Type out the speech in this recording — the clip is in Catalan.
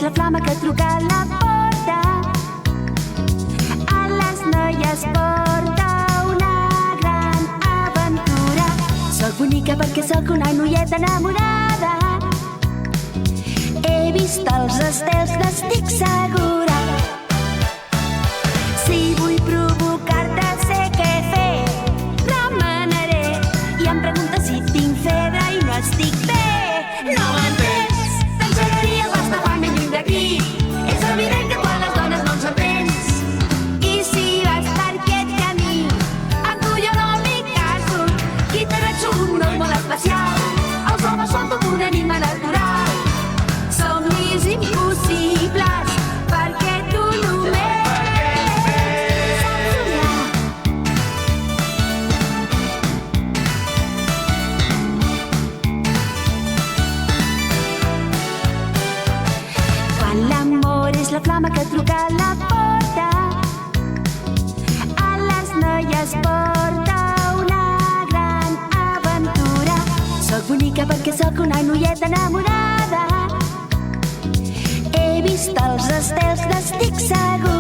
la flama que truca a la porta. A les noies porta una gran aventura. Soc bonica perquè sóc una noieta enamorada. He vist els estels, n'estic segura. Si vull provocar-te sé què fer. Remenaré i em preguntes si tinc febre i no estic bé. No m'entens, t'ensenyaria el basta quan ben lluny d'aquí. És evident que tu a les dones no ens entens. I si vas per aquest camí, amb tu jo no m'hi caso. Qui te n'ets un noi molt especial. Els homes són tot un enigma natural. Somnis impossibles, perquè tu només saps somiar. Quan l'amor és la flama que truca a la porta, a les noies porta una gran aventura. Soc bonica perquè sóc una noieta enamorada. He vist els estels, n'estic segura.